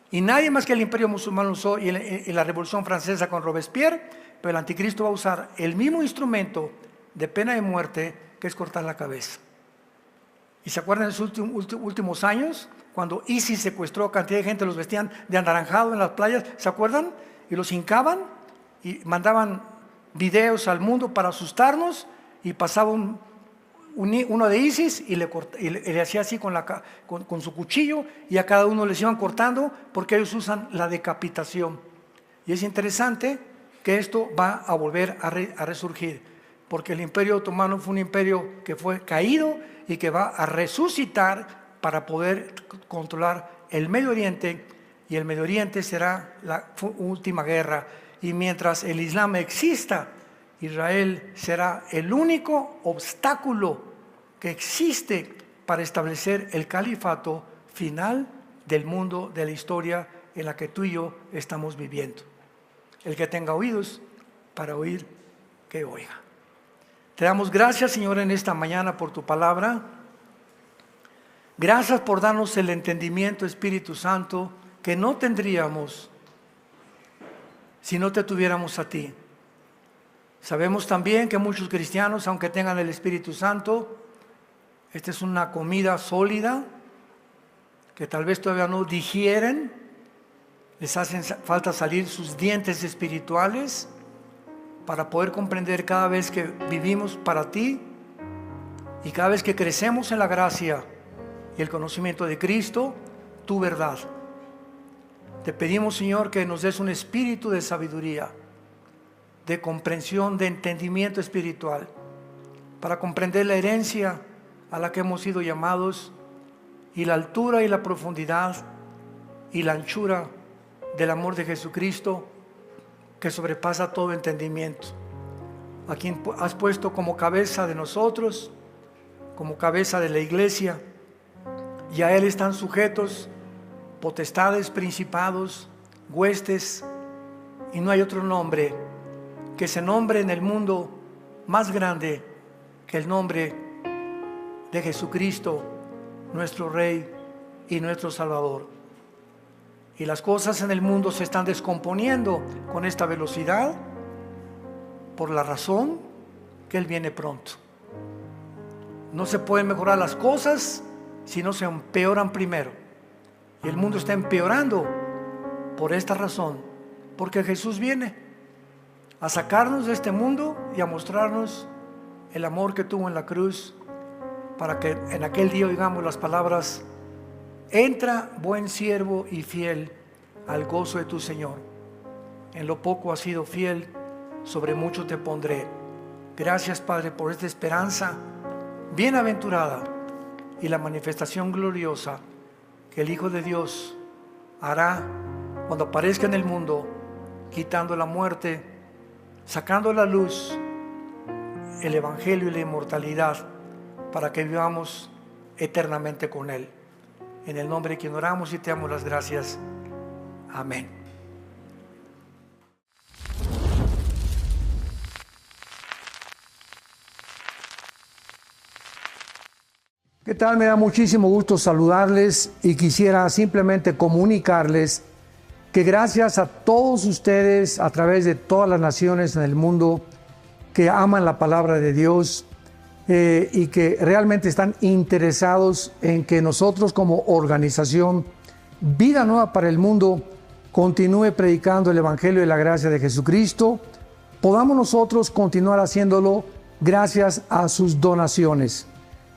Y nadie más que el imperio musulmán lo usó, y la Revolución Francesa con Robespierre, pero el anticristo va a usar el mismo instrumento de pena de muerte, que es cortar la cabeza. ¿Y se acuerdan de esos últimos años? Cuando ISIS secuestró cantidad de gente, los vestían de anaranjado en las playas, ¿se acuerdan? Y los hincaban y mandaban videos al mundo para asustarnos, y pasaba uno de ISIS y le hacía así con su cuchillo, y a cada uno les iban cortando, porque ellos usan la decapitación. Y es interesante que esto va a volver a resurgir, porque el imperio otomano fue un imperio que fue caído y que va a resucitar para poder controlar el Medio Oriente, y el Medio Oriente será la última guerra. Y mientras el Islam exista, Israel será el único obstáculo que existe para establecer el califato final del mundo, de la historia en la que tú y yo estamos viviendo. El que tenga oídos para oír, que oiga. Te damos gracias, Señor, en esta mañana por tu palabra. Gracias por darnos el entendimiento, Espíritu Santo, que no tendríamos si no te tuviéramos a ti. Sabemos también que muchos cristianos, aunque tengan el Espíritu Santo, esta es una comida sólida que tal vez todavía no digieren, les hacen falta salir sus dientes espirituales para poder comprender cada vez que vivimos para ti, y cada vez que crecemos en la gracia y el conocimiento de Cristo, tu verdad. Te pedimos, Señor, que nos des un espíritu de sabiduría, de comprensión, de entendimiento espiritual, para comprender la herencia a la que hemos sido llamados, y la altura y la profundidad y la anchura del amor de Jesucristo, que sobrepasa todo entendimiento, a quien has puesto como cabeza de nosotros, como cabeza de la iglesia, y a Él están sujetos potestades, principados, huestes, y no hay otro nombre que se nombre en el mundo más grande que el nombre de Jesucristo, nuestro Rey y nuestro Salvador. Y las cosas en el mundo se están descomponiendo con esta velocidad por la razón que Él viene pronto. No se pueden mejorar las cosas si no se empeoran primero. Y el mundo está empeorando por esta razón, porque Jesús viene a sacarnos de este mundo y a mostrarnos el amor que tuvo en la cruz, para que en aquel día oigamos las palabras: entra, buen siervo y fiel, al gozo de tu Señor. En lo poco has sido fiel, sobre mucho te pondré. Gracias, Padre, por esta esperanza bienaventurada y la manifestación gloriosa que el Hijo de Dios hará cuando aparezca en el mundo, quitando la muerte, sacando a la luz el Evangelio y la inmortalidad, para que vivamos eternamente con Él. En el nombre de quien oramos y te damos las gracias. Amén. ¿Qué tal? Me da muchísimo gusto saludarles y quisiera simplemente comunicarles que gracias a todos ustedes a través de todas las naciones en el mundo que aman la palabra de Dios y que realmente están interesados en que nosotros como organización Vida Nueva para el Mundo continúe predicando el Evangelio de la gracia de Jesucristo, podamos nosotros continuar haciéndolo gracias a sus donaciones.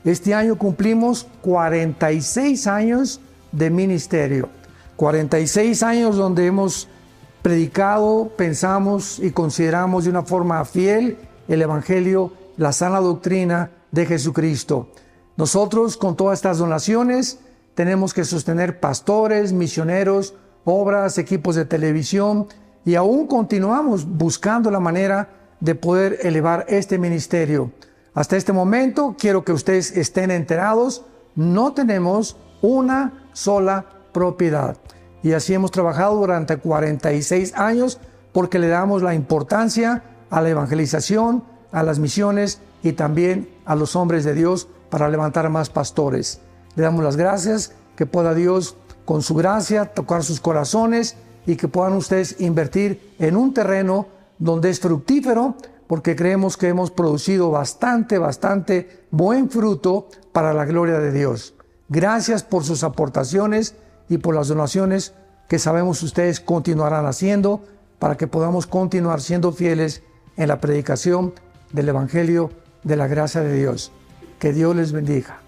Este año cumplimos 46 años de ministerio, 46 años donde hemos predicado, pensamos y consideramos de una forma fiel el Evangelio, la sana doctrina de Jesucristo. Nosotros con todas estas donaciones tenemos que sostener pastores, misioneros, obras, equipos de televisión y aún continuamos buscando la manera de poder elevar este ministerio. Hasta este momento quiero que ustedes estén enterados, no tenemos una sola propiedad. Y así hemos trabajado durante 46 años porque le damos la importancia a la evangelización, a las misiones y también a los hombres de Dios para levantar más pastores. Le damos las gracias, que pueda Dios con su gracia tocar sus corazones y que puedan ustedes invertir en un terreno donde es fructífero, porque creemos que hemos producido bastante buen fruto para la gloria de Dios. Gracias por sus aportaciones y por las donaciones que sabemos ustedes continuarán haciendo para que podamos continuar siendo fieles en la predicación del Evangelio de la gracia de Dios. Que Dios les bendiga.